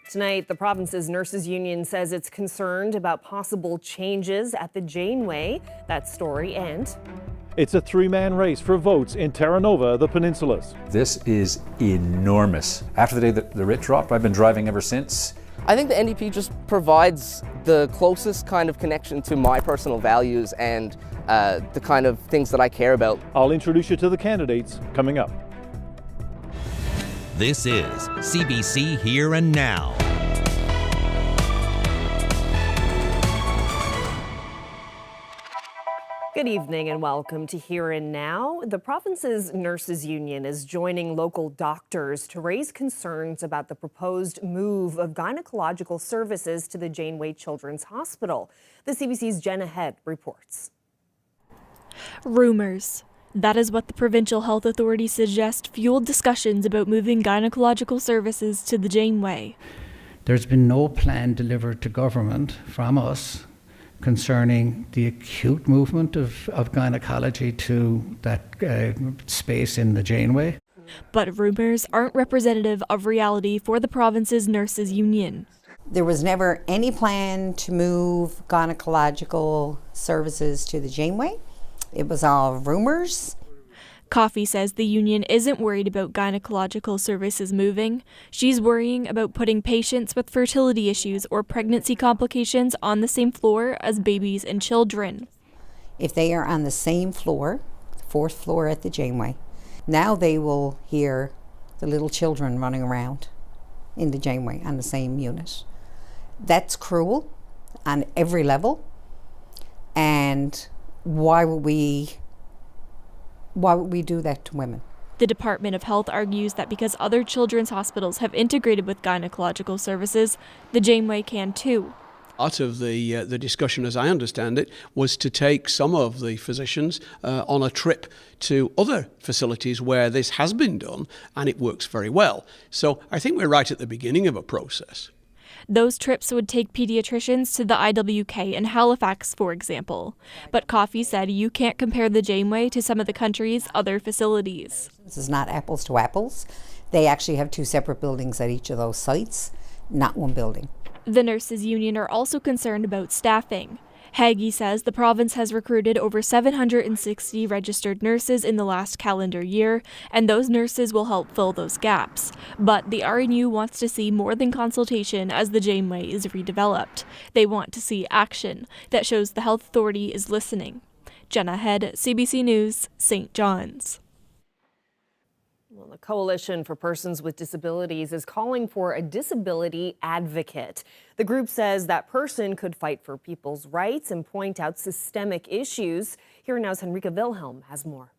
Tonight, the province's nurses union says it's concerned about possible changes at the Janeway. That story and it's a three-man race for votes in Terra Nova, the peninsulas. This is enormous. After the day that the writ dropped, I've been driving ever since. I think the NDP just provides the closest kind of connection to my personal values and the kind of things that I care about. I'll introduce you to the candidates coming up. This is CBC Here and Now. Good evening and welcome to Here and Now. The province's nurses union is joining local doctors to raise concerns about the proposed move of gynecological services to the Janeway Children's Hospital. The CBC's Jenna Head reports. Rumors. That is what the provincial health authority suggests fueled discussions about moving gynecological services to the Janeway. There's been no plan delivered to government from us concerning the acute movement of gynecology to that space in the Janeway. But rumors aren't representative of reality for the province's nurses union. There was never any plan to move gynecological services to the Janeway. It was all rumors. Coffey says the union isn't worried about gynecological services moving. She's worrying about putting patients with fertility issues or pregnancy complications on the same floor as babies and children. If they are on the same floor, fourth floor at the Janeway, now they will hear the little children running around in the Janeway on the same unit. That's cruel on every level. And why would we do that to women? The Department of Health argues that because other children's hospitals have integrated with gynecological services, the Janeway can too. Part of the discussion, as I understand it, was to take some of the physicians on a trip to other facilities where this has been done, and it works very well. So I think we're right at the beginning of a process. Those trips would take pediatricians to the IWK in Halifax, for example. But Coffey said you can't compare the Janeway to some of the country's other facilities. This is not apples to apples. They actually have two separate buildings at each of those sites, not one building. The nurses union are also concerned about staffing. Haggie says the province has recruited over 760 registered nurses in the last calendar year, and those nurses will help fill those gaps. But the RNU wants to see more than consultation as the Janeway is redeveloped. They want to see action that shows the health authority is listening. Jenna Head, CBC News, St. John's. Well, the Coalition for Persons with Disabilities is calling for a disability advocate. The group says that person could fight for people's rights and point out systemic issues. Here Now's Henrika Wilhelm has more.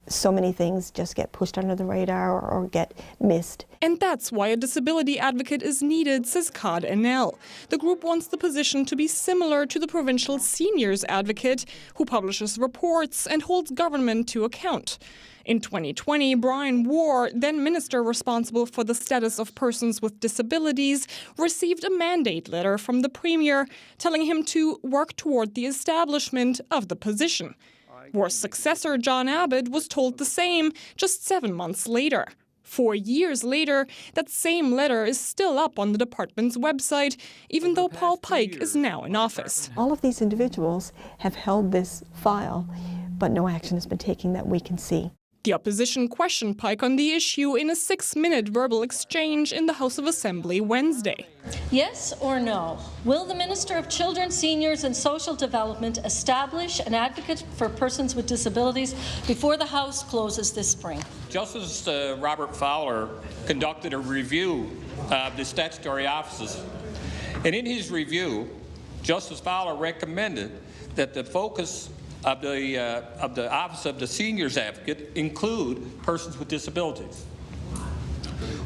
So many things just get pushed under the radar or get missed. And that's why a disability advocate is needed, says Cod NL. The group wants the position to be similar to the provincial seniors advocate, who publishes reports and holds government to account. In 2020, Brian Warr, then minister responsible for the status of persons with disabilities, received a mandate letter from the Premier telling him to work toward the establishment of the position. Warr's successor, John Abbott, was told the same just 7 months later. 4 years later, that same letter is still up on the department's website, even though Paul Pike is now in office. All of these individuals have held this file, but no action has been taken that we can see. The opposition questioned Pike on the issue in a 6-minute verbal exchange in the House of Assembly Wednesday. Yes or no? Will the Minister of Children, Seniors and Social Development establish an advocate for persons with disabilities before the House closes this spring? Justice Robert Fowler conducted a review of the statutory offices, and in his review, Justice Fowler recommended that the focus of the Office of the Seniors Advocate include persons with disabilities.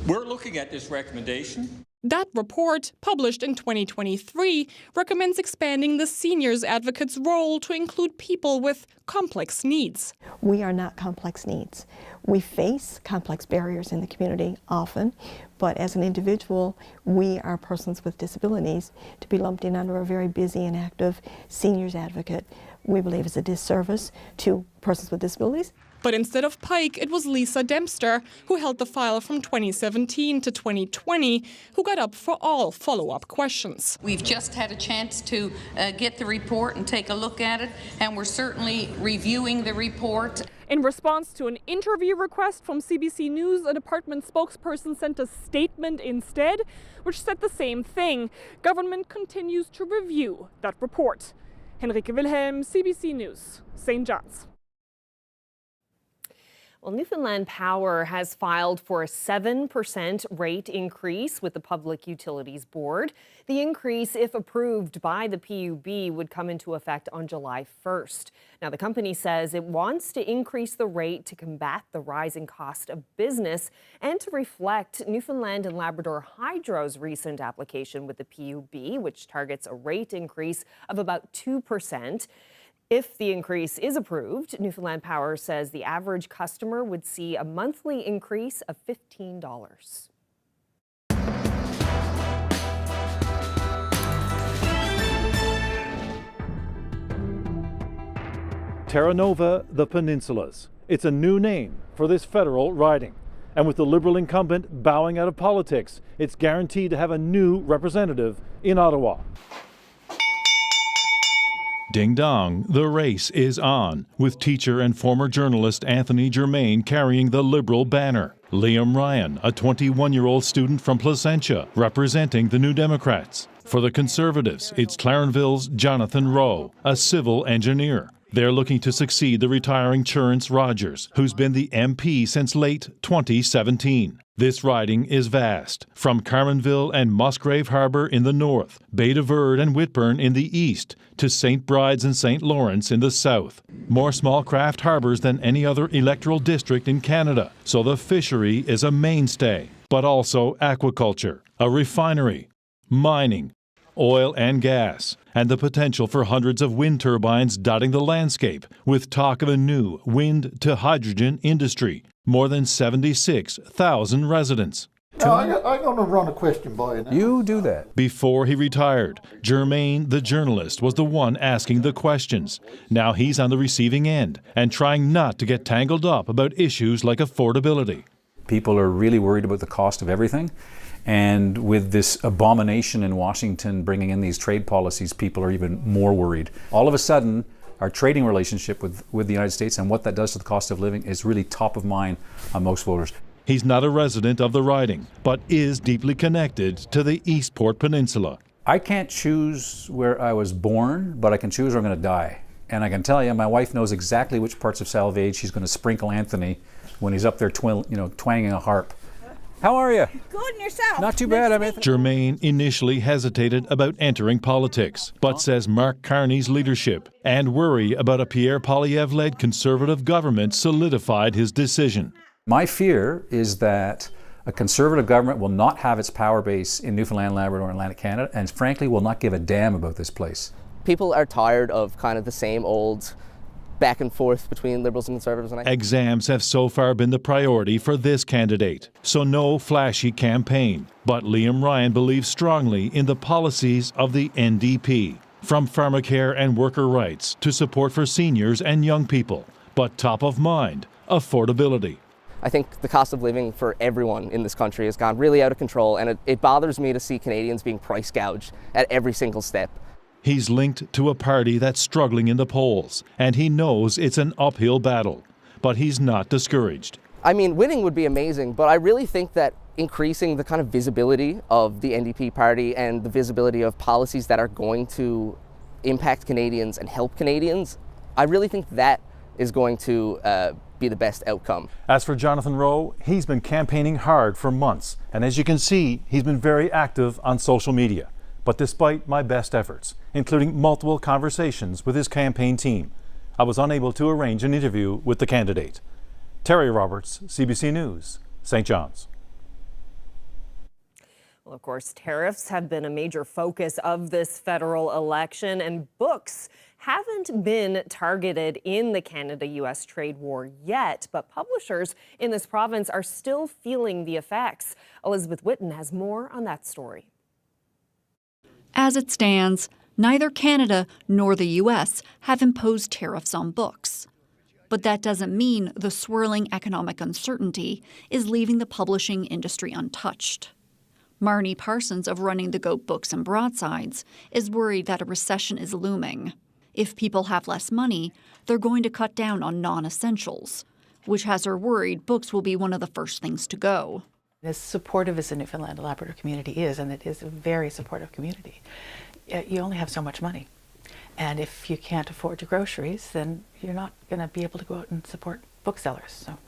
We're looking at this recommendation. That report, published in 2023, recommends expanding the seniors advocate's role to include people with complex needs. We are not complex needs. We face complex barriers in the community often, but as an individual, we are persons with disabilities. To be lumped in under a very busy and active seniors advocate, we believe is a disservice to persons with disabilities. But instead of Pike, it was Lisa Dempster, who held the file from 2017 to 2020, who got up for all follow-up questions. We've just had a chance to get the report and take a look at it, and we're certainly reviewing the report. In response to an interview request from CBC News, a department spokesperson sent a statement instead, which said the same thing. Government continues to review that report. Henrike Wilhelm, CBC News, St. John's. Well, Newfoundland Power has filed for a 7% rate increase with the Public Utilities Board. The increase, if approved by the PUB, would come into effect on July 1st. Now, the company says it wants to increase the rate to combat the rising cost of business and to reflect Newfoundland and Labrador Hydro's recent application with the PUB, which targets a rate increase of about 2%. If the increase is approved, Newfoundland Power says the average customer would see a monthly increase of $15. Terra Nova, the Peninsulas. It's a new name for this federal riding. And with the Liberal incumbent bowing out of politics, it's guaranteed to have a new representative in Ottawa. Ding dong, the race is on, with teacher and former journalist Anthony Germain carrying the Liberal banner. Liam Ryan, a 21-year-old student from Placentia, representing the New Democrats. For the Conservatives, it's Clarenville's Jonathan Rowe, a civil engineer. They're looking to succeed the retiring Churence Rogers, who's been the MP since late 2017. This riding is vast, from Carmanville and Musgrave Harbour in the north, Bay de Verde and Whitburn in the east, to St. Bride's and St. Lawrence in the south. More small craft harbours than any other electoral district in Canada, so the fishery is a mainstay, but also aquaculture, a refinery, mining, oil and gas, and the potential for hundreds of wind turbines dotting the landscape, with talk of a new wind-to-hydrogen industry. More than 76,000 residents. Now, I'm going to run a question by you now. You do that. Before he retired, Germain, the journalist, was the one asking the questions. Now he's on the receiving end and trying not to get tangled up about issues like affordability. People are really worried about the cost of everything. And with this abomination in Washington bringing in these trade policies, people are even more worried. All of a sudden, our trading relationship with the United States and what that does to the cost of living is really top of mind on most voters. He's not a resident of the riding, but is deeply connected to the Eastport Peninsula. I can't choose where I was born, but I can choose where I'm going to die. And I can tell you, my wife knows exactly which parts of Salvage she's going to sprinkle Anthony when he's up there twanging a harp. How are you? Good, and yourself? Not too bad, I'm Anthony. Germain initially hesitated about entering politics, but says Mark Carney's leadership and worry about a Pierre Poilievre-led Conservative government solidified his decision. My fear is that a Conservative government will not have its power base in Newfoundland, Labrador, and Atlantic Canada, and frankly will not give a damn about this place. People are tired of kind of the same old back and forth between Liberals and Conservatives. Exams have so far been the priority for this candidate, so no flashy campaign. But Liam Ryan believes strongly in the policies of the NDP, from pharmacare and worker rights to support for seniors and young people. But top of mind, affordability. I think the cost of living for everyone in this country has gone really out of control, and it bothers me to see Canadians being price gouged at every single step. He's linked to a party that's struggling in the polls, and he knows it's an uphill battle. But he's not discouraged. I mean, winning would be amazing, but I really think that increasing the kind of visibility of the NDP party and the visibility of policies that are going to impact Canadians and help Canadians, I really think that is going to be the best outcome. As for Jonathan Rowe, he's been campaigning hard for months, and as you can see, he's been very active on social media. But despite my best efforts, including multiple conversations with his campaign team, I was unable to arrange an interview with the candidate. Terry Roberts, CBC News, St. John's. Well, of course, tariffs have been a major focus of this federal election, and books haven't been targeted in the Canada-U.S. trade war yet, but publishers in this province are still feeling the effects. Elizabeth Whitten has more on that story. As it stands, neither Canada nor the U.S. have imposed tariffs on books. But that doesn't mean the swirling economic uncertainty is leaving the publishing industry untouched. Marnie Parsons of Running the Goat Books and Broadsides is worried that a recession is looming. If people have less money, they're going to cut down on non-essentials, which has her worried books will be one of the first things to go. As supportive as the Newfoundland and Labrador community is, and it is a very supportive community, you only have so much money. And if you can't afford your groceries, then you're not going to be able to go out and support booksellers. So.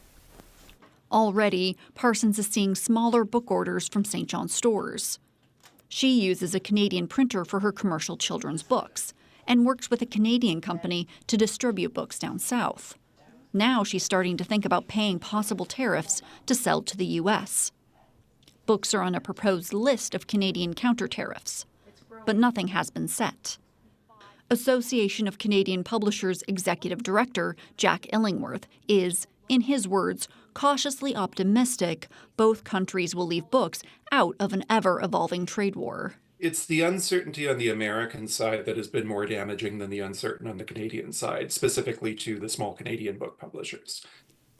Already, Parsons is seeing smaller book orders from St. John's stores. She uses a Canadian printer for her commercial children's books and works with a Canadian company to distribute books down south. Now she's starting to think about paying possible tariffs to sell to the U.S. Books are on a proposed list of Canadian counter tariffs, but nothing has been set. Association of Canadian Publishers Executive Director Jack Illingworth is, in his words, cautiously optimistic both countries will leave books out of an ever-evolving trade war. It's the uncertainty on the American side that has been more damaging than the uncertainty on the Canadian side, specifically to the small Canadian book publishers.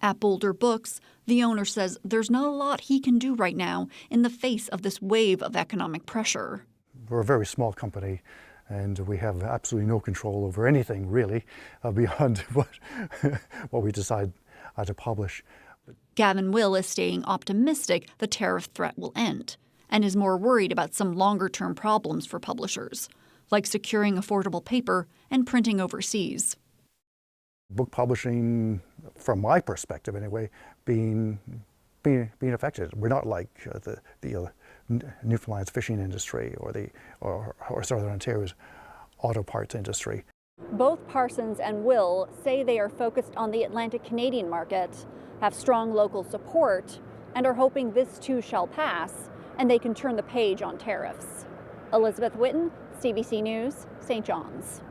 At Boulder Books, the owner says there's not a lot he can do right now in the face of this wave of economic pressure. We're a very small company, and we have absolutely no control over anything, really, beyond what we decide to publish. Gavin Will is staying optimistic the tariff threat will end, and is more worried about some longer-term problems for publishers, like securing affordable paper and printing overseas. Book publishing, from my perspective anyway, being affected. We're not like the Newfoundland's fishing industry or Southern Ontario's auto parts industry. Both Parsons and Will say they are focused on the Atlantic Canadian market, have strong local support, and are hoping this too shall pass, and they can turn the page on tariffs. Elizabeth Witten, CBC News, St. John's.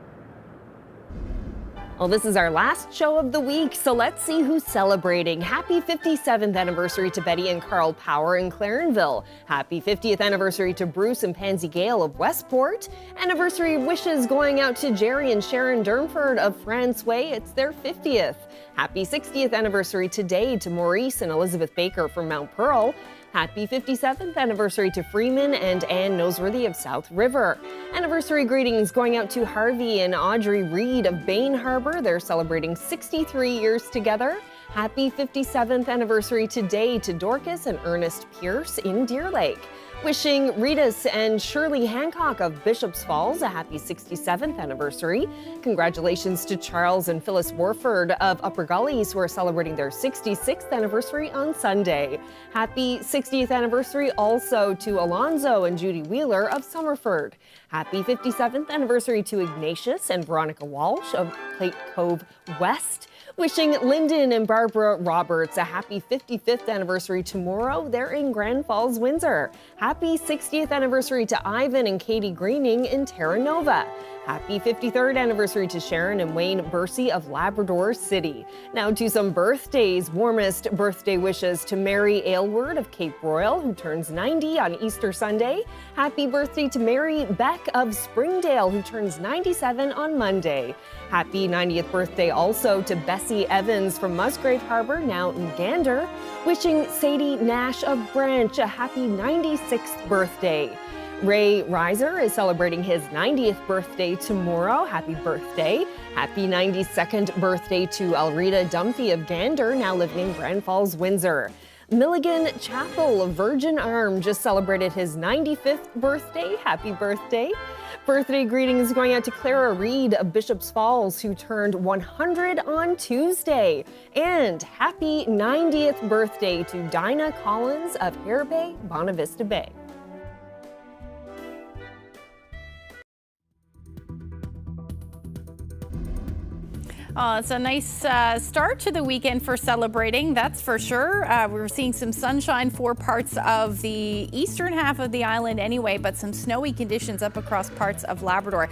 Well, this is our last show of the week, so let's see who's celebrating. Happy 57th anniversary to Betty and Carl Power in Clarenville. Happy 50th anniversary to Bruce and Pansy Gale of Westport. Anniversary wishes going out to Jerry and Sharon Durnford of France Way. It's their 50th. Happy 60th anniversary today to Maurice and Elizabeth Baker from Mount Pearl. Happy 57th anniversary to Freeman and Ann Noseworthy of South River. Anniversary greetings going out to Harvey and Audrey Reed of Bain Harbor. They're celebrating 63 years together. Happy 57th anniversary today to Dorcas and Ernest Pierce in Deer Lake. Wishing Ritas and Shirley Hancock of Bishop's Falls a happy 67th anniversary. Congratulations to Charles and Phyllis Warford of Upper Gullies, who are celebrating their 66th anniversary on Sunday. Happy 60th anniversary also to Alonzo and Judy Wheeler of Summerford. Happy 57th anniversary to Ignatius and Veronica Walsh of Plate Cove West. Wishing Lyndon and Barbara Roberts a happy 55th anniversary tomorrow. They're in Grand Falls, Windsor. Happy 60th anniversary to Ivan and Katie Greening in Terra Nova. Happy 53rd anniversary to Sharon and Wayne Bursey of Labrador City. Now to some birthdays. Warmest birthday wishes to Mary Aylward of Cape Royal, who turns 90 on Easter Sunday. Happy birthday to Mary Beck of Springdale, who turns 97 on Monday. Happy 90th birthday also to Bessie Evans from Musgrave Harbour, now in Gander. Wishing Sadie Nash of Branch a happy 96th birthday. Ray Reiser is celebrating his 90th birthday tomorrow. Happy birthday. Happy 92nd birthday to Elrita Dumphy of Gander, now living in Grand Falls, Windsor. Milligan Chapel of Virgin Arm just celebrated his 95th birthday. Happy birthday. Birthday greetings going out to Clara Reed of Bishop's Falls, who turned 100 on Tuesday. And happy 90th birthday to Dinah Collins of Hare Bay, Bonavista Bay. It's a nice start to the weekend for celebrating, that's for sure. We're seeing some sunshine for parts of the eastern half of the island anyway, but some snowy conditions up across parts of Labrador.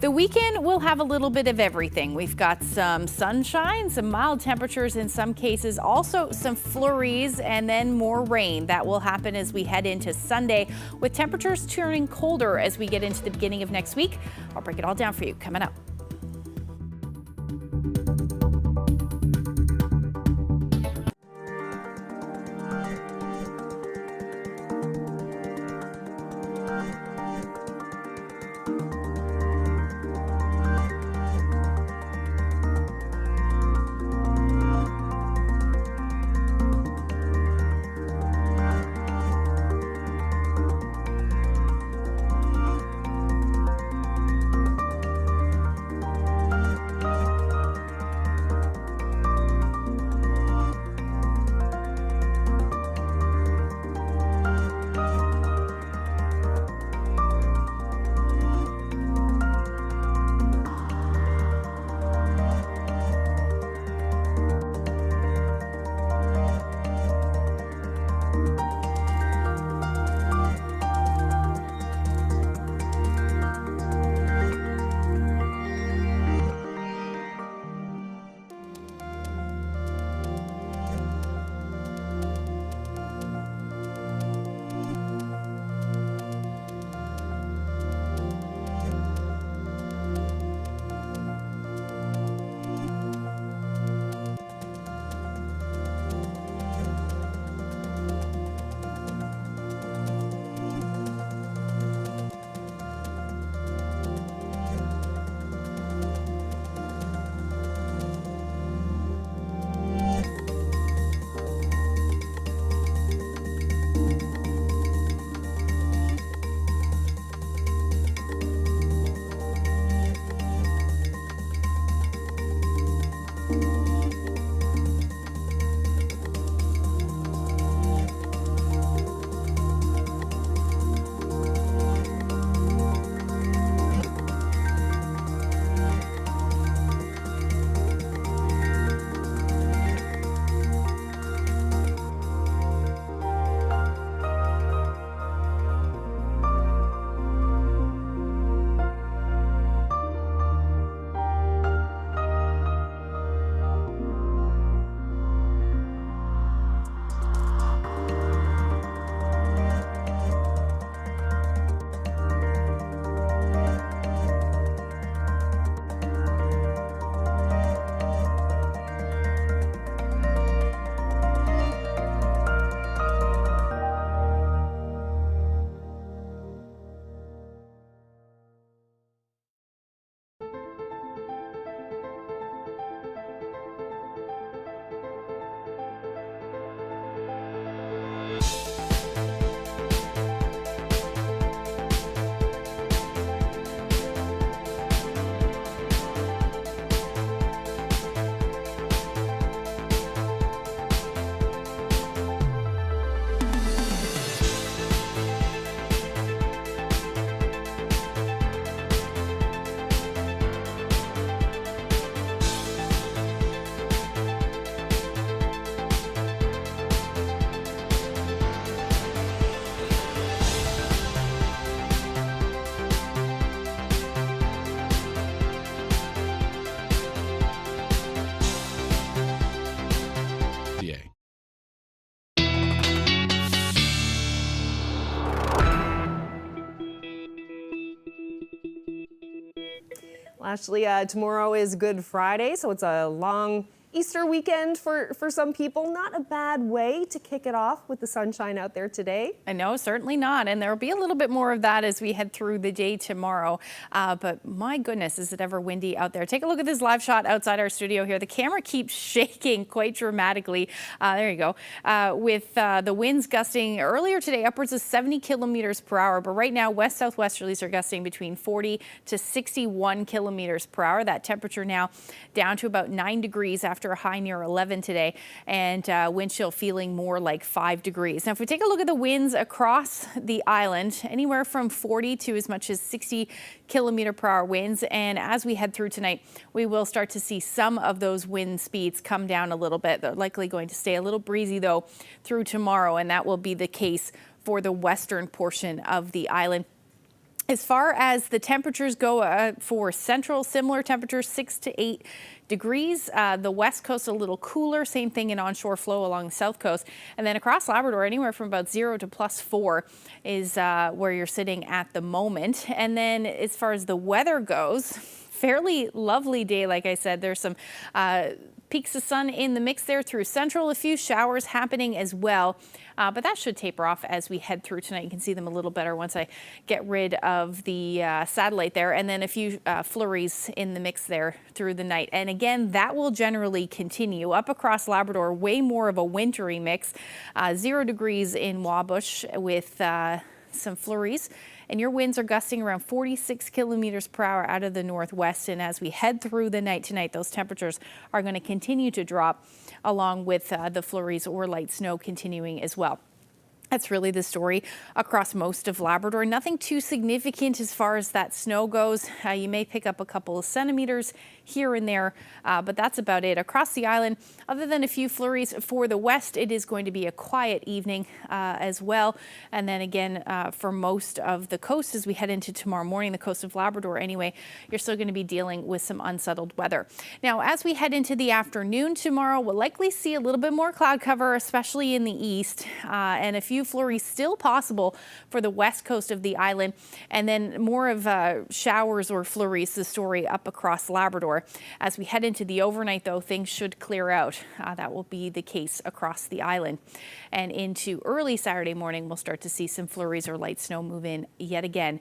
The weekend will have a little bit of everything. We've got some sunshine, some mild temperatures in some cases, also some flurries, and then more rain. That will happen as we head into Sunday, with temperatures turning colder as we get into the beginning of next week. I'll break it all down for you coming up. Ashley, tomorrow is Good Friday, so it's a long Easter weekend for some people. Not a bad way to kick it off with the sunshine out there today. I know, certainly not. And there will be a little bit more of that as we head through the day tomorrow. But my goodness, is it ever windy out there. Take a look at this live shot outside our studio here. The camera keeps shaking quite dramatically. There you go. With the winds gusting earlier today upwards of 70 kilometers per hour. But right now, west-southwesterlies are gusting between 40 to 61 kilometers per hour. That temperature now down to about 9 degrees after a high near 11 today, and wind chill feeling more like 5 degrees. Now, if we take a look at the winds across the island, anywhere from 40 to as much as 60 kilometer per hour winds. And as we head through tonight, we will start to see some of those wind speeds come down a little bit. They're likely going to stay a little breezy, though, through tomorrow, and that will be the case for the western portion of the island. As far as the temperatures go, for central, similar temperatures, 6 to 8 degrees. The west coast a little cooler, same thing in onshore flow along the south coast. And then across Labrador, anywhere from about 0 to +4 is where you're sitting at the moment. And then as far as the weather goes, fairly lovely day, like I said. There's some peaks of sun in the mix there through central, a few showers happening as well. But that should taper off as we head through tonight. You can see them a little better once I get rid of the satellite there. And then a few flurries in the mix there through the night. And again, that will generally continue. Up across Labrador, way more of a wintry mix. 0 degrees in Wabush with some flurries. And your winds are gusting around 46 kilometers per hour out of the northwest. And as we head through the night tonight, those temperatures are going to continue to drop, along with the flurries or light snow continuing as well. That's really the story across most of Labrador. Nothing too significant as far as that snow goes. You may pick up a couple of centimeters here and there, but that's about it. Across the island, other than a few flurries for the west, it is going to be a quiet evening as well. And then again, for most of the coast as we head into tomorrow morning, the coast of Labrador anyway, you're still going to be dealing with some unsettled weather. Now, as we head into the afternoon tomorrow, we'll likely see a little bit more cloud cover, especially in the east, and a few flurries still possible for the west coast of the island, and then more of showers or flurries, the story up across Labrador. As we head into the overnight, though, things should clear out. That will be the case across the island. And into early Saturday morning, we'll start to see some flurries or light snow move in yet again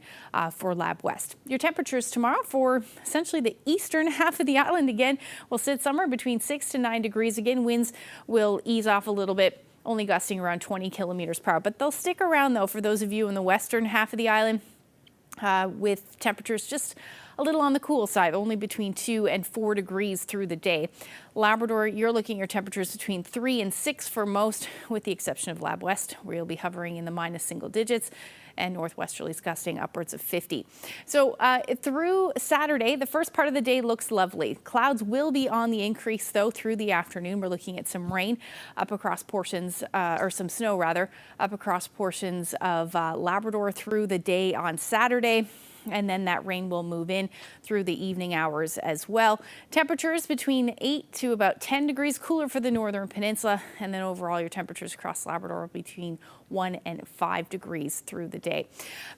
for Lab West. Your temperatures tomorrow for essentially the eastern half of the island again will sit somewhere between 6 to 9 degrees. Again, winds will ease off a little bit, only gusting around 20 kilometers per hour. But they'll stick around, though, for those of you in the western half of the island with temperatures just a little on the cool side, only between 2 and 4 degrees through the day. Labrador, you're looking at your temperatures between 3 and 6 for most, with the exception of Lab West, where you'll be hovering in the minus single digits, and northwesterlies gusting upwards of 50. So through Saturday, the first part of the day looks lovely. Clouds will be on the increase, though, through the afternoon. We're looking at some rain up across portions, or some snow rather, up across portions of Labrador through the day on Saturday. And then that rain will move in through the evening hours as well. Temperatures between 8 to about 10 degrees cooler for the northern peninsula. And then overall, your temperatures across Labrador will be between 1 and 5 degrees through the day.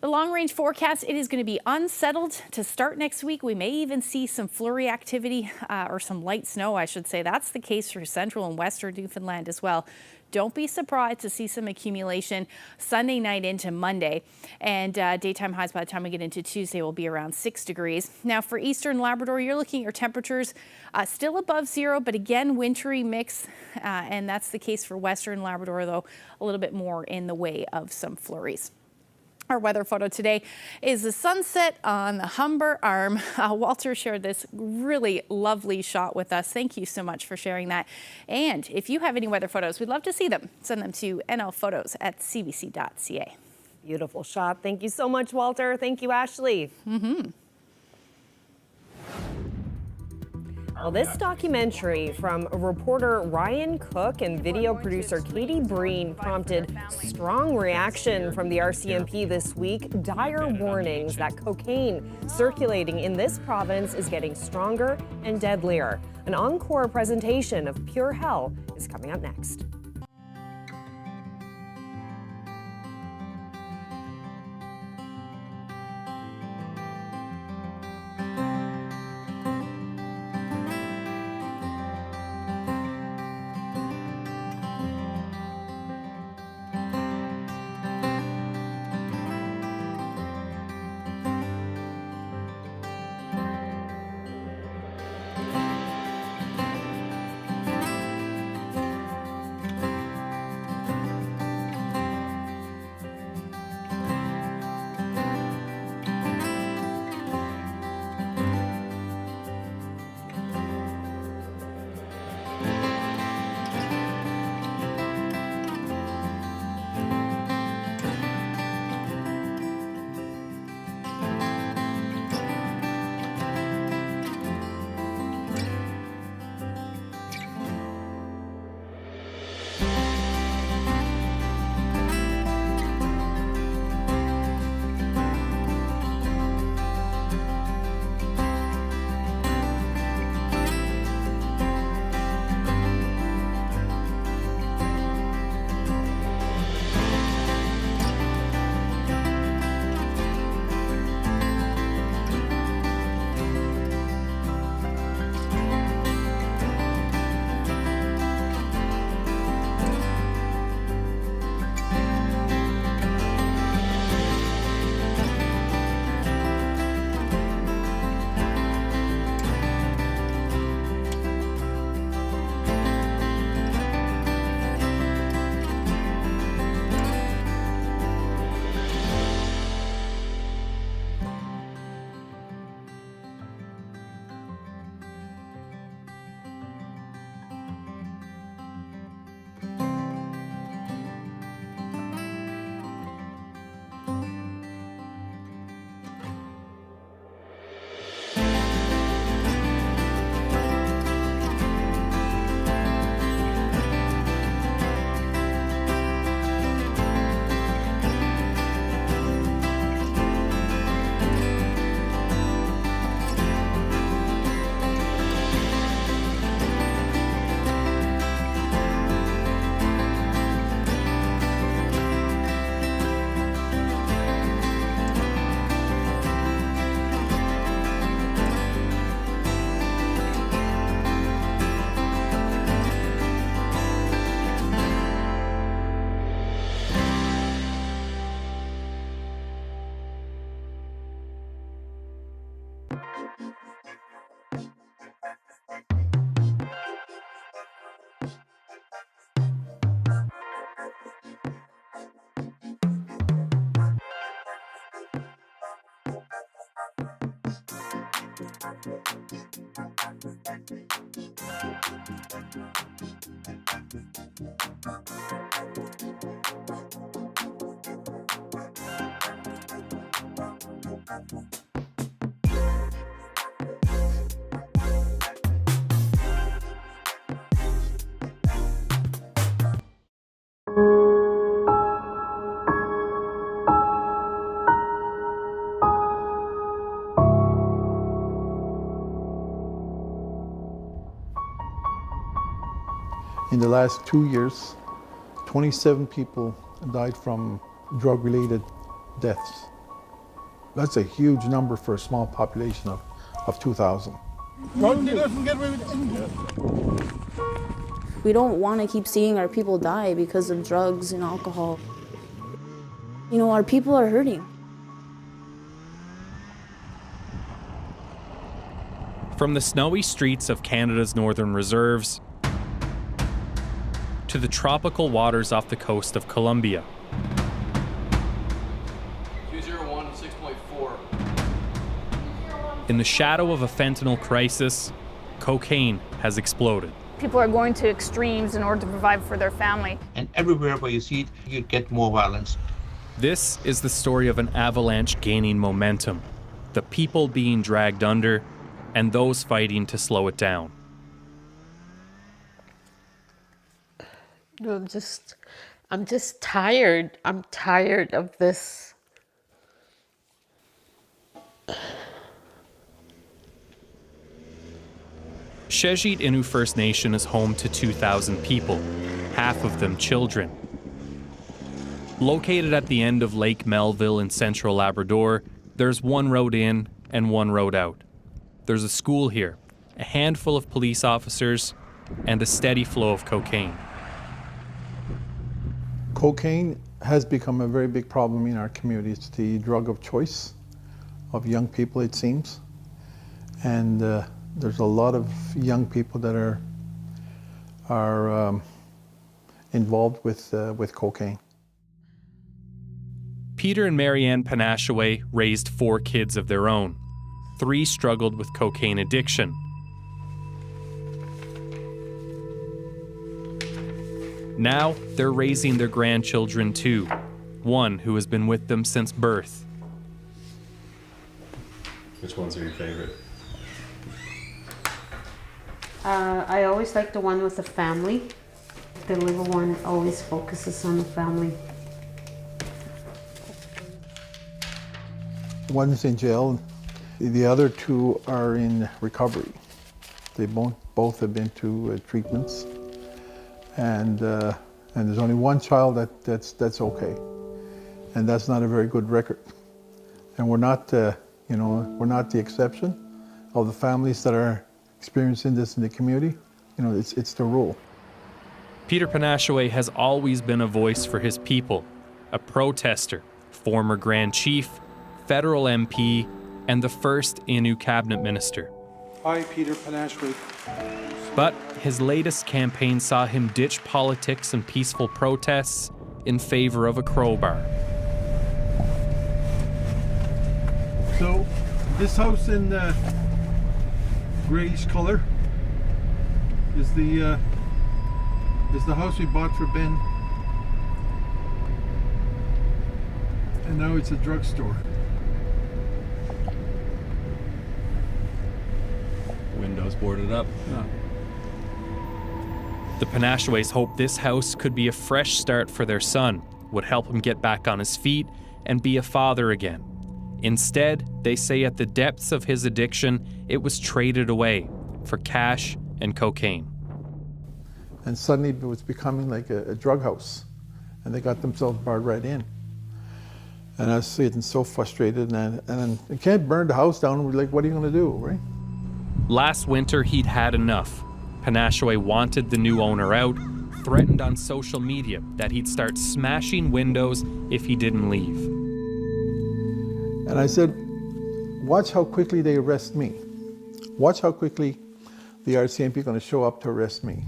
The long range forecast, it is going to be unsettled to start next week. We may even see some flurry activity or some light snow, I should say. That's the case for central and western Newfoundland as well. Don't be surprised to see some accumulation Sunday night into Monday. And daytime highs by the time we get into Tuesday will be around 6 degrees. Now for eastern Labrador, you're looking at your temperatures still above 0, but again, wintry mix. And that's the case for western Labrador, though a little bit more in the way of some flurries. Our weather photo today is the sunset on the Humber Arm. Walter shared this really lovely shot with us. Thank you so much for sharing that. And if you have any weather photos, we'd love to see them. Send them to nlphotos@cbc.ca. Beautiful shot. Thank you so much, Walter. Thank you, Ashley. Well, this documentary from reporter Ryan Cook and video producer Katie Breen prompted strong reaction from the RCMP this week. Dire warnings that cocaine circulating in this province is getting stronger and deadlier. An encore presentation of Pure Hell is coming up next. In the last 2 years, 27 people died from drug-related deaths. That's a huge number for a small population of 2,000. We don't want to keep seeing our people die because of drugs and alcohol. You know, our people are hurting. From the snowy streets of Canada's northern reserves to the tropical waters off the coast of Colombia. 201 to 6.4. In the shadow of a fentanyl crisis, cocaine has exploded. People are going to extremes in order to provide for their family. And everywhere where you see it, you get more violence. This is the story of an avalanche gaining momentum, the people being dragged under, and those fighting to slow it down. No, I'm just tired. I'm tired of this. Shejit Innu First Nation is home to 2,000 people, half of them children. Located at the end of Lake Melville in central Labrador, there's one road in and one road out. There's a school here, a handful of police officers, and a steady flow of cocaine. Cocaine has become a very big problem in our community. It's the drug of choice of young people, it seems. And there's a lot of young people that are involved with cocaine. Peter and Marianne Panashaway raised 4 kids of their own. 3 struggled with cocaine addiction. Now they're raising their grandchildren too, one who has been with them since birth. Which ones are your favorite? I always like the one with the family. The little one always focuses on the family. One's in jail. The other 2 are in recovery. They both have been to treatments, and there's only one child that's okay, and that's not a very good record. And we're not, we're not the exception of the families that are experiencing this in the community. It's the rule. Peter Panashaway has always been a voice for his people, a protester, former Grand Chief, federal MP, and the first Innu cabinet minister. Hi, Peter Panashaway. But his latest campaign saw him ditch politics and peaceful protests in favor of a crowbar. So, this house in grayish color is the house we bought for Ben, and now it's a drugstore. Windows boarded up. Yeah. The Panashaways hope this house could be a fresh start for their son, would help him get back on his feet and be a father again. Instead, they say at the depths of his addiction, it was traded away for cash and cocaine. And suddenly it was becoming like a drug house, and they got themselves barred right in. And I was getting so frustrated, and you can't burn the house down, and we're like, what are you gonna do, right? Last winter, he'd had enough. Panashaway wanted the new owner out, threatened on social media that he'd start smashing windows if he didn't leave. And I said, watch how quickly they arrest me. Watch how quickly the RCMP are going to show up to arrest me.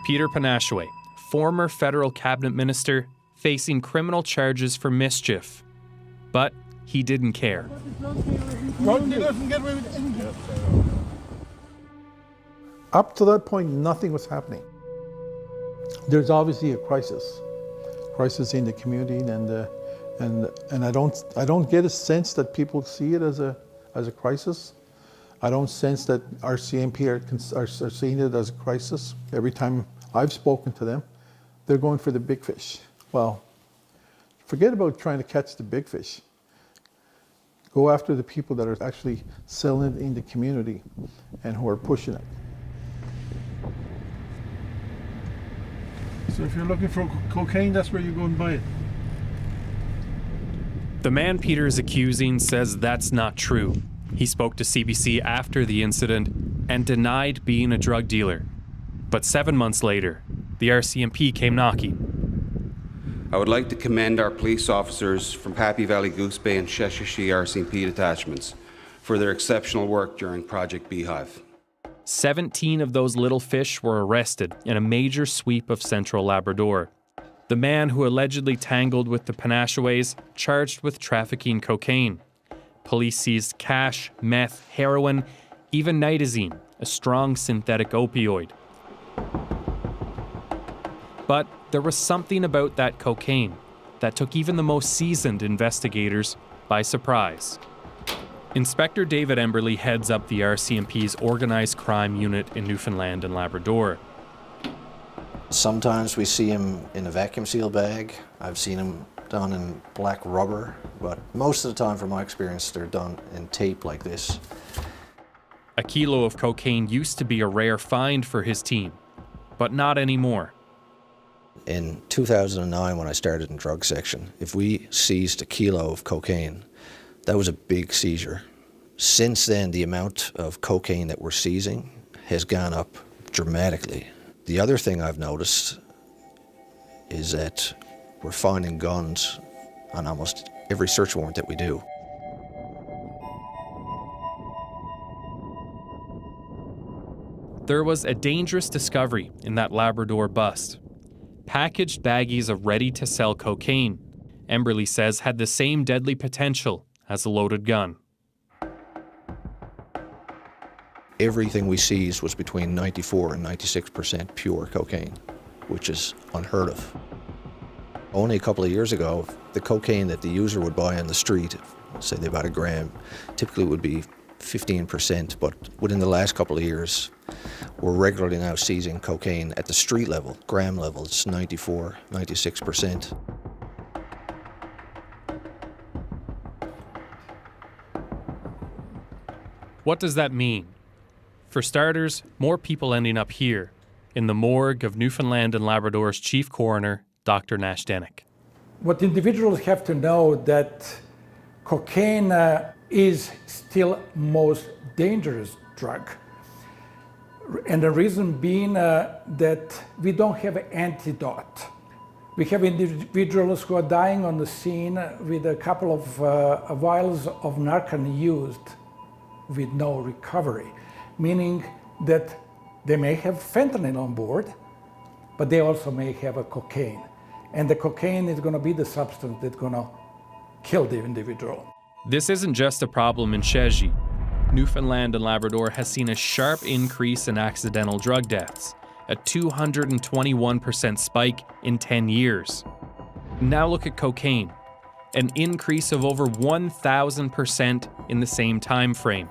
Peter Panashway, former federal cabinet minister, facing criminal charges for mischief. But he didn't care. Up to that point, nothing was happening. There's obviously a crisis in the community, and I don't get a sense that people see it as a crisis. I don't sense that our CMP are seeing it as a crisis. Every time I've spoken to them, they're going for the big fish. Well, forget about trying to catch the big fish. Go after the people that are actually selling it in the community and who are pushing it. So if you're looking for cocaine, that's where you go and buy it. The man Peter is accusing says that's not true. He spoke to CBC after the incident and denied being a drug dealer. But 7 months later, the RCMP came knocking. I would like to commend our police officers from Happy Valley, Goose Bay and Sheshashi RCMP detachments for their exceptional work during Project Beehive. 17 of those little fish were arrested in a major sweep of central Labrador. The man who allegedly tangled with the Panashways charged with trafficking cocaine. Police seized cash, meth, heroin, even nitazene, a strong synthetic opioid. But there was something about that cocaine that took even the most seasoned investigators by surprise. Inspector David Emberley heads up the RCMP's organized crime unit in Newfoundland and Labrador. Sometimes we see him in a vacuum seal bag. I've seen him done in black rubber, but most of the time, from my experience, they're done in tape like this. A kilo of cocaine used to be a rare find for his team, but not anymore. In 2009, when I started in drug section, if we seized a kilo of cocaine, that was a big seizure. Since then, the amount of cocaine that we're seizing has gone up dramatically. The other thing I've noticed is that we're finding guns on almost every search warrant that we do. There was a dangerous discovery in that Labrador bust. Packaged baggies of ready-to-sell cocaine, Emberley says had the same deadly potential as a loaded gun. Everything we seized was between 94 and 96% pure cocaine, which is unheard of. Only a couple of years ago, the cocaine that the user would buy on the street, say they bought a gram, typically would be 15%, but within the last couple of years, we're regularly now seizing cocaine at the street level, gram level, it's 94, 96%. What does that mean? For starters, more people ending up here, in the morgue of Newfoundland and Labrador's chief coroner, Dr. Nash Dennick. What individuals have to know that cocaine is still most dangerous drug. And the reason being that we don't have an antidote. We have individuals who are dying on the scene with a couple of vials of Narcan used with no recovery, meaning that they may have fentanyl on board, but they also may have a cocaine. And the cocaine is going to be the substance that's going to kill the individual. This isn't just a problem in Sheshashi. Newfoundland and Labrador has seen a sharp increase in accidental drug deaths, a 221% spike in 10 years. Now look at cocaine, an increase of over 1,000% in the same time frame.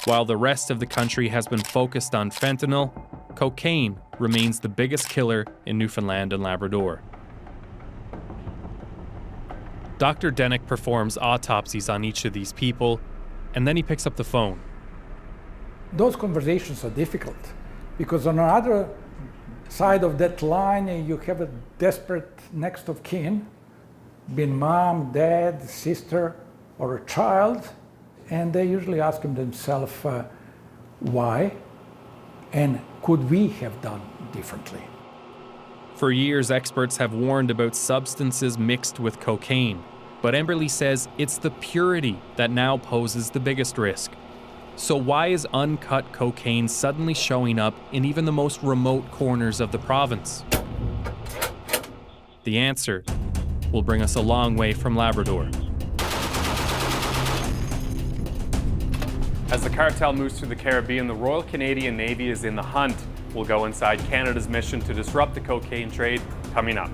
While the rest of the country has been focused on fentanyl, cocaine remains the biggest killer in Newfoundland and Labrador. Dr. Dennick performs autopsies on each of these people, and then he picks up the phone. Those conversations are difficult because on the other side of that line, you have a desperate next of kin, being mom, dad, sister, or a child, and they usually ask themselves why and could we have done differently. For years, experts have warned about substances mixed with cocaine, but Emberly says it's the purity that now poses the biggest risk. So why is uncut cocaine suddenly showing up in even the most remote corners of the province? The answer will bring us a long way from Labrador. As the cartel moves through the Caribbean, the Royal Canadian Navy is in the hunt. We'll go inside Canada's mission to disrupt the cocaine trade coming up.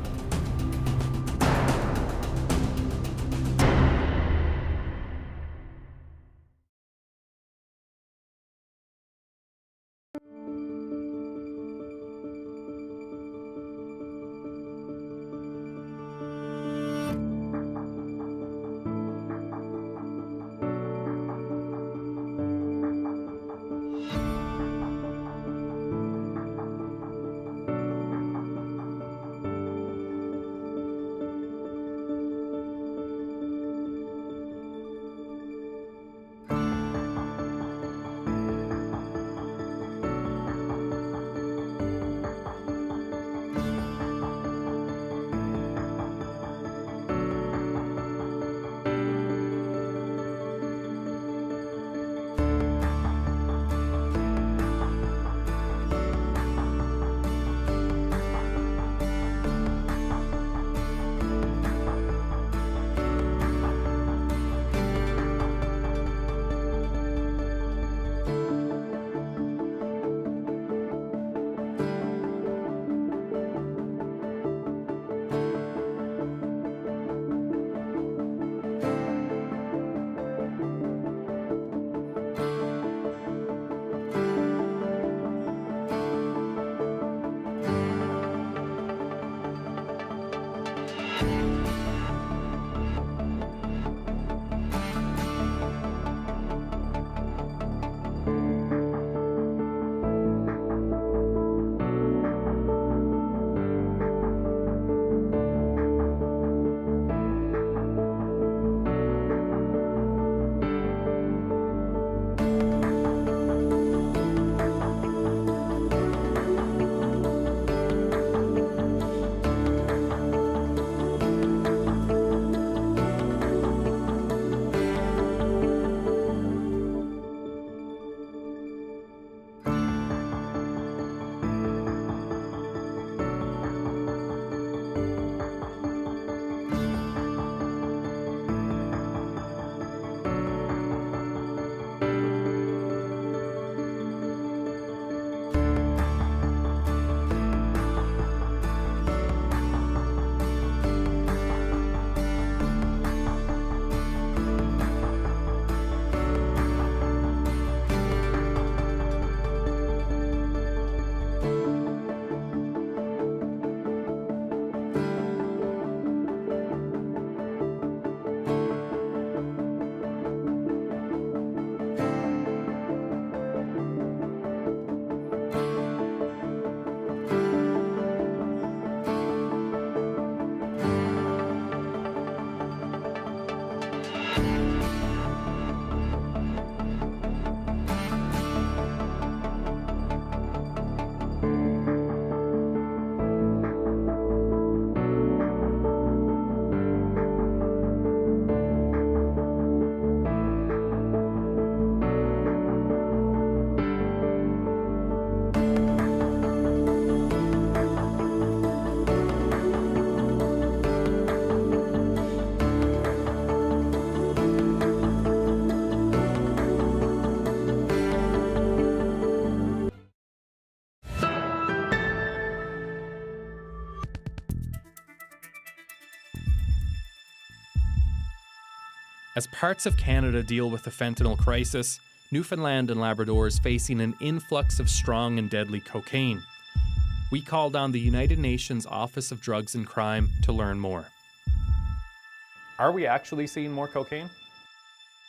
As parts of Canada deal with the fentanyl crisis, Newfoundland and Labrador is facing an influx of strong and deadly cocaine. We called on the United Nations Office of Drugs and Crime to learn more. Are we actually seeing more cocaine?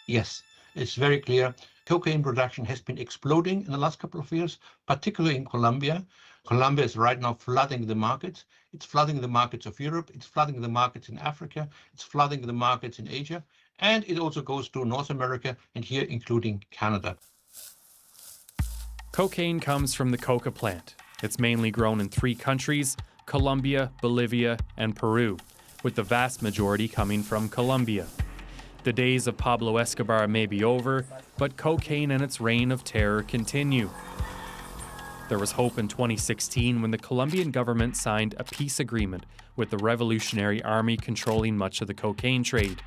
Yes, it's very clear. Cocaine production has been exploding in the last couple of years, particularly in Colombia. Colombia is right now flooding the markets. It's flooding the markets of Europe. It's flooding the markets in Africa. It's flooding the markets in Asia. And it also goes to North America, and here including Canada. Cocaine comes from the coca plant. It's mainly grown in 3 countries, Colombia, Bolivia, and Peru, with the vast majority coming from Colombia. The days of Pablo Escobar may be over, but cocaine and its reign of terror continue. There was hope in 2016 when the Colombian government signed a peace agreement with the Revolutionary Army controlling much of the cocaine trade.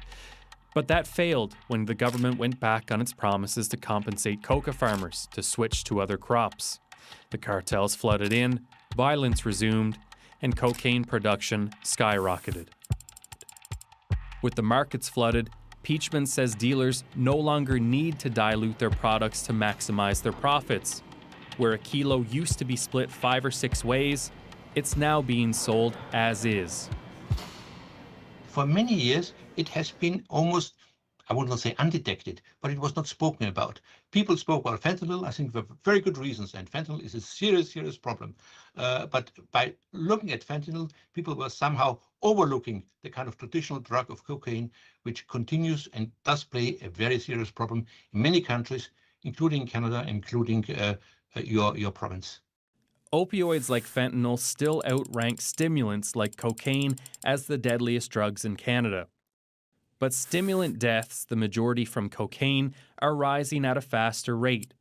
But that failed when the government went back on its promises to compensate coca farmers to switch to other crops. The cartels flooded in, violence resumed, and cocaine production skyrocketed. With the markets flooded, Peachman says dealers no longer need to dilute their products to maximize their profits. Where a kilo used to be split 5 or 6 ways, it's now being sold as is. For many years, it has been almost, I would not say undetected, but it was not spoken about. People spoke about fentanyl, I think for very good reasons, and fentanyl is a serious, serious problem. But by looking at fentanyl, people were somehow overlooking the kind of traditional drug of cocaine, which continues and does play a very serious problem in many countries, including Canada, including your province. Opioids like fentanyl still outrank stimulants like cocaine as the deadliest drugs in Canada. But stimulant deaths, the majority from cocaine, are rising at a faster rate,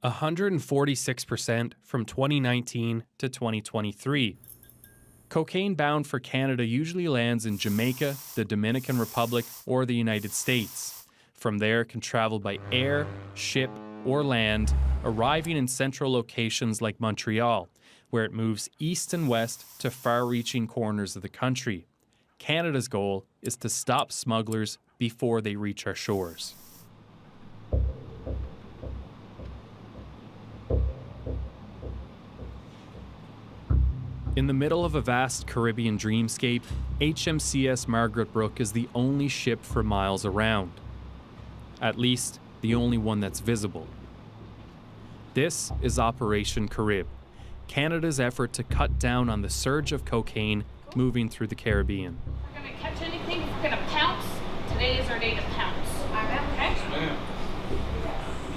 146% from 2019 to 2023. Cocaine bound for Canada usually lands in Jamaica, the Dominican Republic, or the United States. From there, it can travel by air, ship, or land, arriving in central locations like Montreal, where it moves east and west to far-reaching corners of the country. Canada's goal is to stop smugglers before they reach our shores. In the middle of a vast Caribbean dreamscape, HMCS Margaret Brooke is the only ship for miles around. At least, the only one that's visible. This is Operation Carib, Canada's effort to cut down on the surge of cocaine moving through the Caribbean. We're going to catch anything, we're going to pounce. Today is our day to pounce. Okay?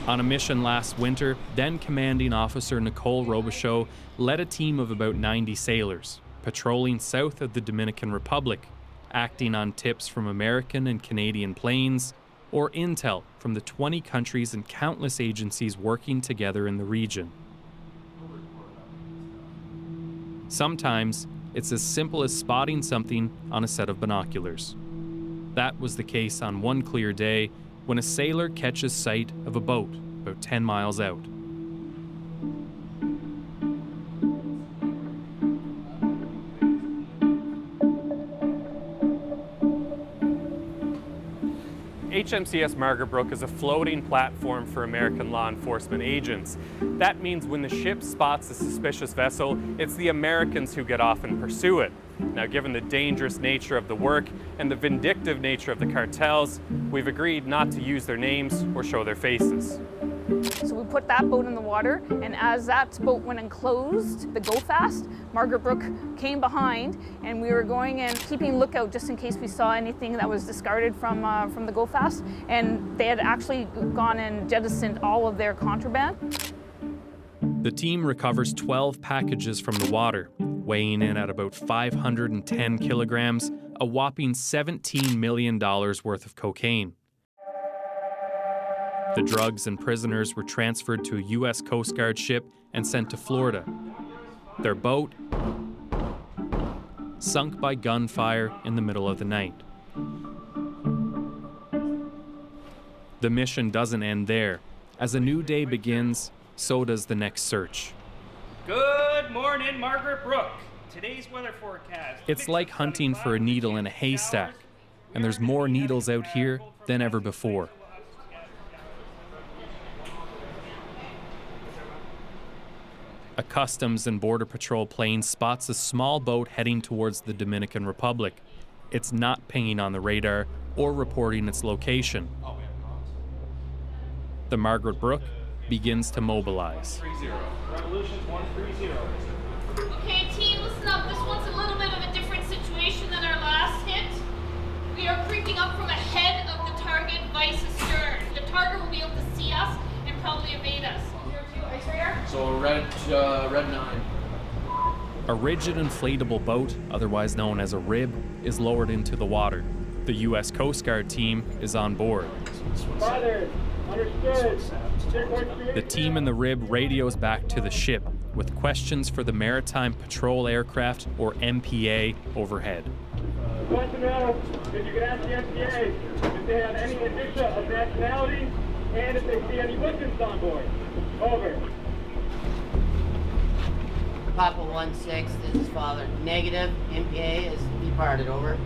On a mission last winter, then Commanding Officer Nicole Robichaud led a team of about 90 sailors, patrolling south of the Dominican Republic, acting on tips from American and Canadian planes, or intel from the 20 countries and countless agencies working together in the region. Sometimes, it's as simple as spotting something on a set of binoculars. That was the case on one clear day when a sailor catches sight of a boat about 10 miles out. HMCS Margaret Brooke is a floating platform for American law enforcement agents. That means when the ship spots a suspicious vessel, it's the Americans who get off and pursue it. Now, given the dangerous nature of the work and the vindictive nature of the cartels, we've agreed not to use their names or show their faces. So we put that boat in the water, and as that boat went and closed the Go Fast, Margaret Brooke came behind, and we were going and keeping lookout just in case we saw anything that was discarded from the Go Fast, and they had actually gone and jettisoned all of their contraband. The team recovers 12 packages from the water, weighing in at about 510 kilograms, a whopping $17 million worth of cocaine. The drugs and prisoners were transferred to a U.S. Coast Guard ship and sent to Florida. Their boat sunk by gunfire in the middle of the night. The mission doesn't end there. As a new day begins, so does the next search. Good morning, Margaret Brooke. Today's weather forecast. It's like hunting for a needle in a haystack, and there's more needles out here than ever before. A Customs and Border Patrol plane spots a small boat heading towards the Dominican Republic. It's not pinging on the radar or reporting its location. The Margaret Brooke begins to mobilize. Revolution 130. Okay, team, listen up. This one's a little bit of a different situation than our last hit. We are creeping up from ahead of the target vice astern. The target will be able to see us and probably evade us. 02, X radar. So red 9. A rigid inflatable boat, otherwise known as a rib, is lowered into the water. The U.S. Coast Guard team is on board. The team in the rib radios back to the ship with questions for the Maritime Patrol Aircraft, or MPA, overhead. Want to know if you can ask the MPA if they have any indicia of nationality and if they see any Muslims on board. Over. Papa 1-6, this is Father. Negative, MPA is departed, over.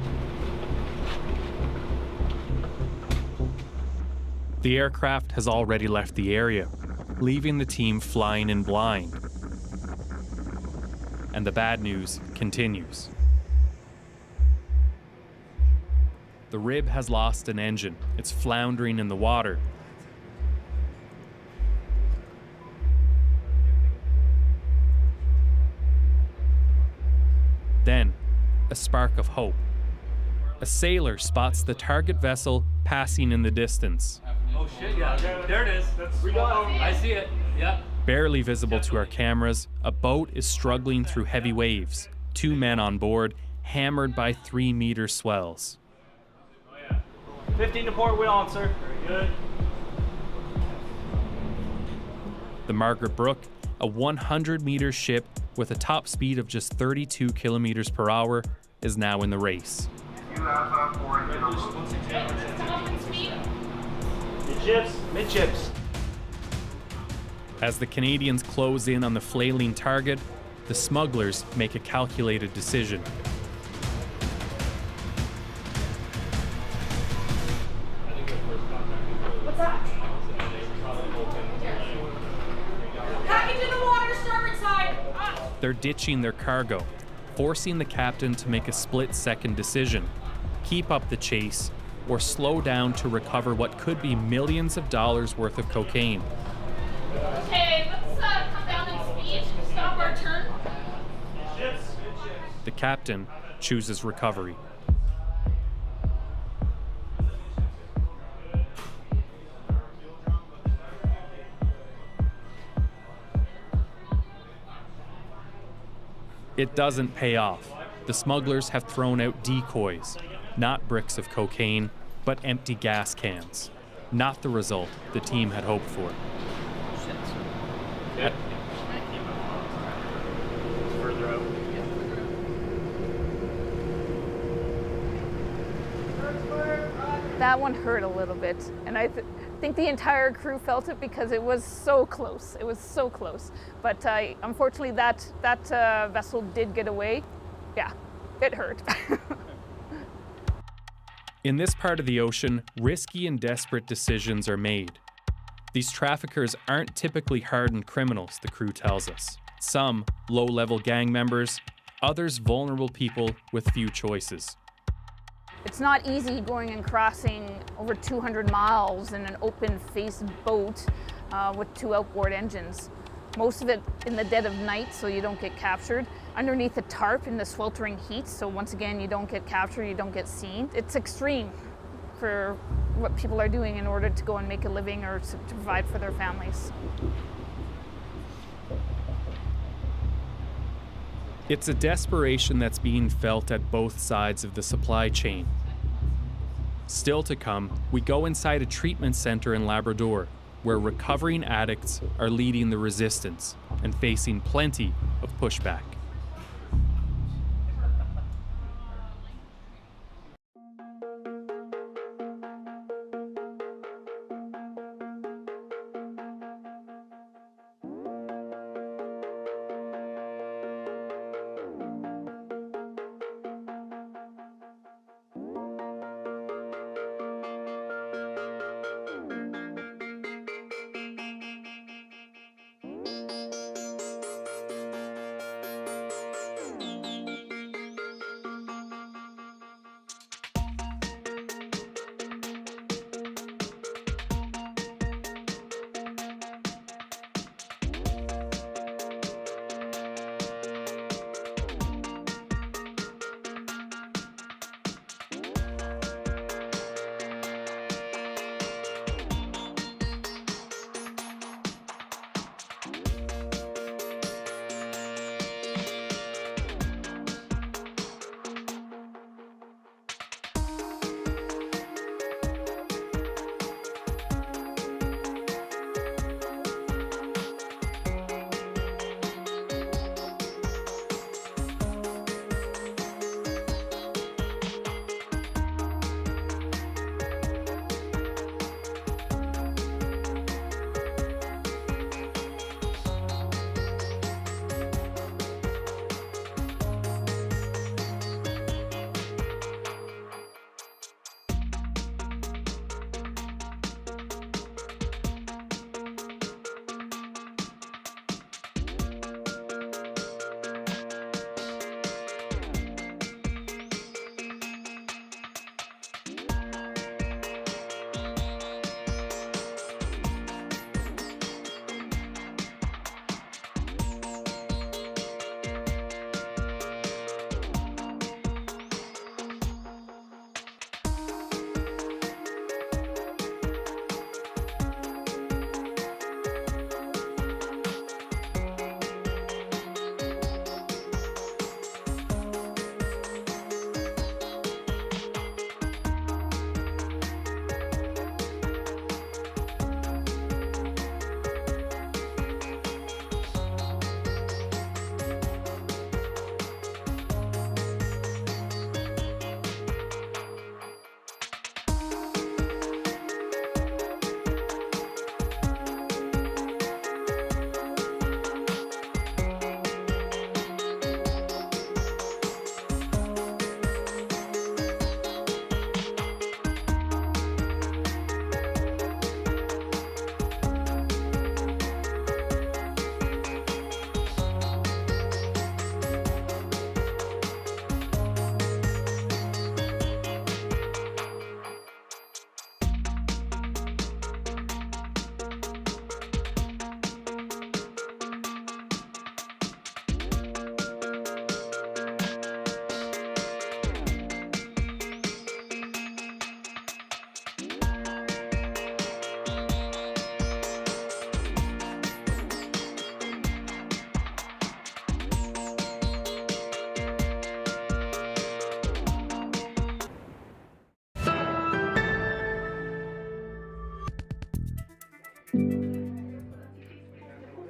The aircraft has already left the area, leaving the team flying in blind. And the bad news continues. The rib has lost an engine. It's floundering in the water. Then, a spark of hope. A sailor spots the target vessel passing in the distance. Oh shit, yeah, there it is. I see it, yeah. Barely visible to our cameras, a boat is struggling through heavy waves. 2 men on board, hammered by 3-meter swells. 15 to port, wheel on, sir. Very good. The Margaret Brooke, a 100-meter ship with a top speed of just 32 kilometers per hour, is now in the race. Midships. As the Canadians close in on the flailing target, the smugglers make a calculated decision. What's that? Package in the water, starboard side. They're ditching their cargo, forcing the captain to make a split-second decision: keep up the chase or slow down to recover what could be millions of dollars worth of cocaine. Okay, let's come down in speed. Stop our turn. The captain chooses recovery. It doesn't pay off. The smugglers have thrown out decoys, not bricks of cocaine, but empty gas cans. Not the result the team had hoped for. Further out. That one hurt a little bit, and I think the entire crew felt it because it was so close. It was so close. But unfortunately, that vessel did get away. Yeah, it hurt. In this part of the ocean, risky and desperate decisions are made. These traffickers aren't typically hardened criminals, the crew tells us. Some low-level gang members, others vulnerable people with few choices. It's not easy going and crossing over 200 miles in an open-faced boat with 2 outboard engines. Most of it in the dead of night, so you don't get captured. Underneath the tarp in the sweltering heat, so once again, you don't get captured, you don't get seen. It's extreme for what people are doing in order to go and make a living or to provide for their families. It's a desperation that's being felt at both sides of the supply chain. Still to come, we go inside a treatment center in Labrador, where recovering addicts are leading the resistance and facing plenty of pushback.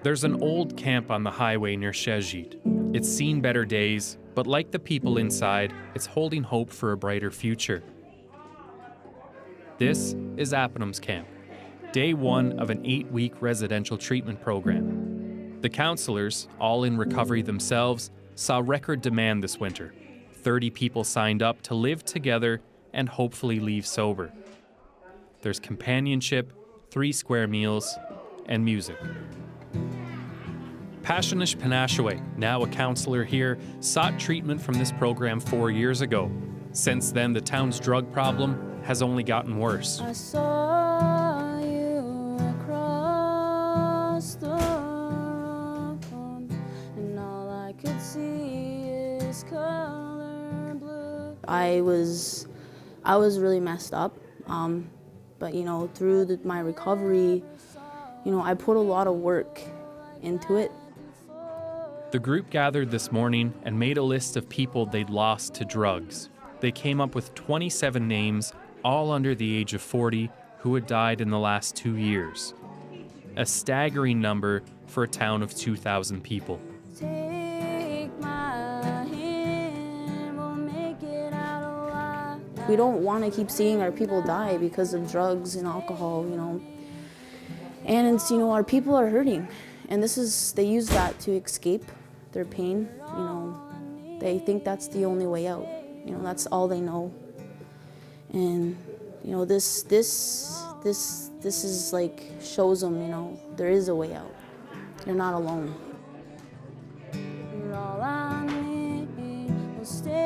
There's an old camp on the highway near Shejit. It's seen better days, but like the people inside, it's holding hope for a brighter future. This is Appenum's camp, day one of an 8-week residential treatment program. The counselors, all in recovery themselves, saw record demand this winter. 30 people signed up to live together and hopefully leave sober. There's companionship, 3 square meals, and music. Passionish Panashaway, now a counselor here, sought treatment from this program 4 years ago. Since then, the town's drug problem has only gotten worse. I saw you across the pond, and all I could see is color blue. I was really messed up, but you know, through my recovery, you know, I put a lot of work into it. The group gathered this morning and made a list of people they'd lost to drugs. They came up with 27 names, all under the age of 40, who had died in the last 2 years. A staggering number for a town of 2,000 people. Take my hand, we'll make it out alive. We don't want to keep seeing our people die because of drugs and alcohol, you know. And it's, you know, our people are hurting. And they use that to escape their pain, you know. They think that's the only way out. You know, that's all they know. And, you know, this is like, shows them, you know, there is a way out. You're not alone.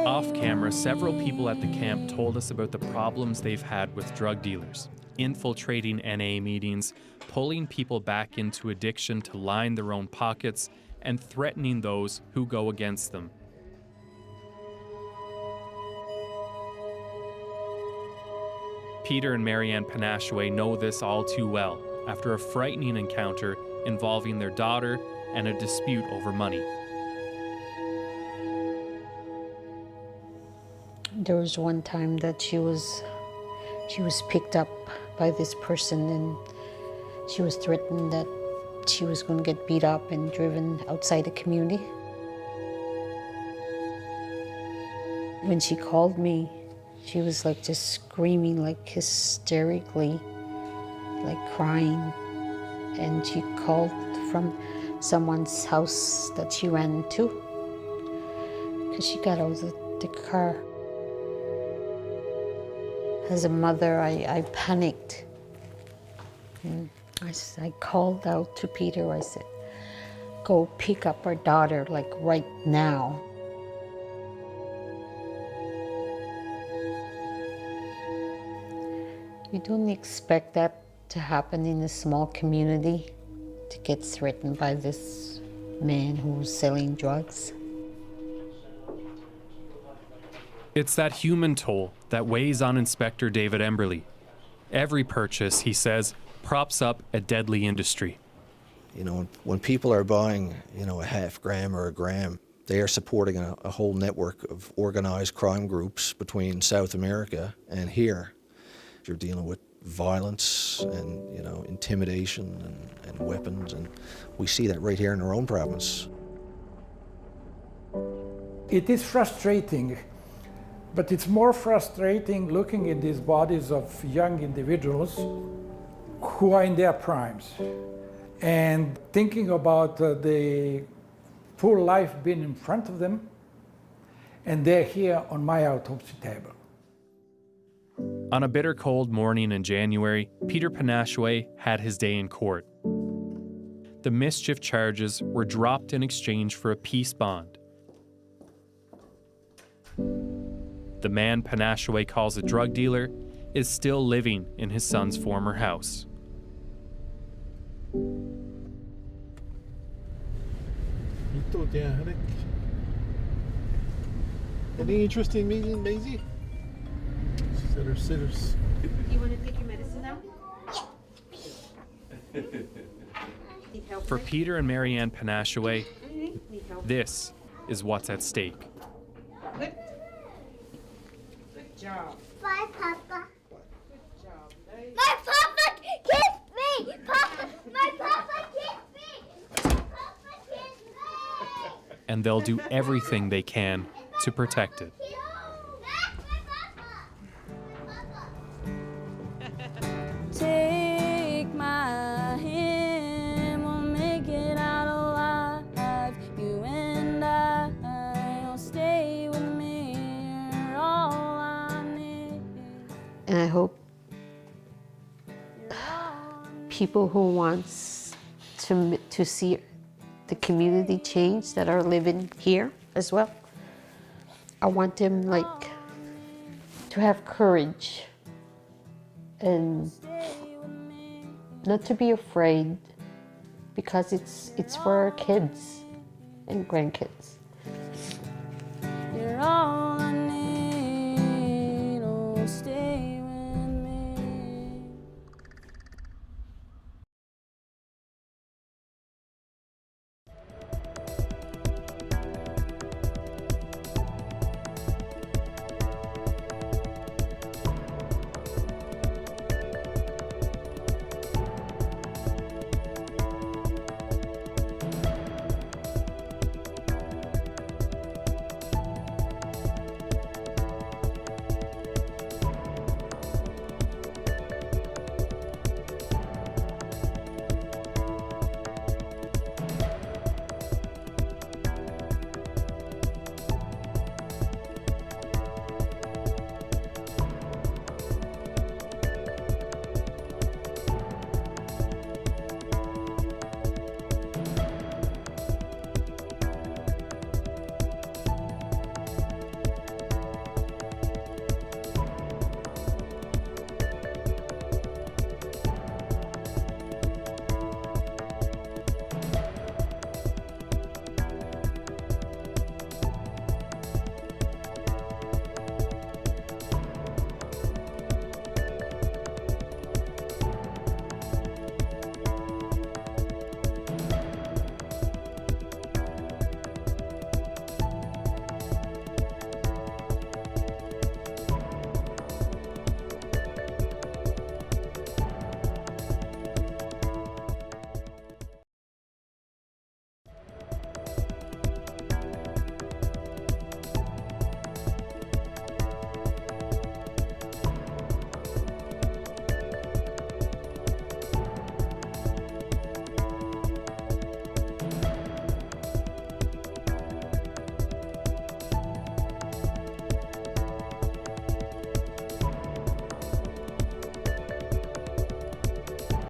Off camera, several people at the camp told us about the problems they've had with drug dealers, infiltrating NA meetings, pulling people back into addiction to line their own pockets, and threatening those who go against them. Peter and Marianne Panashaway know this all too well after a frightening encounter involving their daughter and a dispute over money. There was one time that she was picked up by this person, and she was threatened that she was going to get beat up and driven outside the community. When she called me, she was like just screaming, like hysterically, like crying. And she called from someone's house that she ran into because she got out of the car. As a mother, I panicked. And I called out to Peter. I said, go pick up our daughter, like right now. You don't expect that to happen in a small community, to get threatened by this man who's selling drugs. It's that human toll that weighs on Inspector David Emberley. Every purchase, he says, props up a deadly industry. You know, when people are buying, you know, a half gram or a gram, they are supporting a whole network of organized crime groups between South America and here. You're dealing with violence and, you know, intimidation and weapons, and we see that right here in our own province. It is frustrating, but it's more frustrating looking at these bodies of young individuals who are in their primes and thinking about the full life being in front of them, and they're here on my autopsy table. On a bitter cold morning in January, Peter Panashaway had his day in court. The mischief charges were dropped in exchange for a peace bond. The man Panashaway calls a drug dealer is still living in his son's former house. Any interest in meeting Maisie? Sitters. You want to take your medicine now? For Peter and Marianne Panashaway, this is what's at stake. Good. Good job. Bye, Papa. Good job. My Papa kissed me! Papa! My Papa kissed me! and they'll do everything they can to protect it. Take my hand, we'll make it out alive. You and I'll stay with me, you're all I need. And I hope people who wants to see the community change that are living here as well, I want them to have courage and not to be afraid, because it's for our kids and grandkids. You're all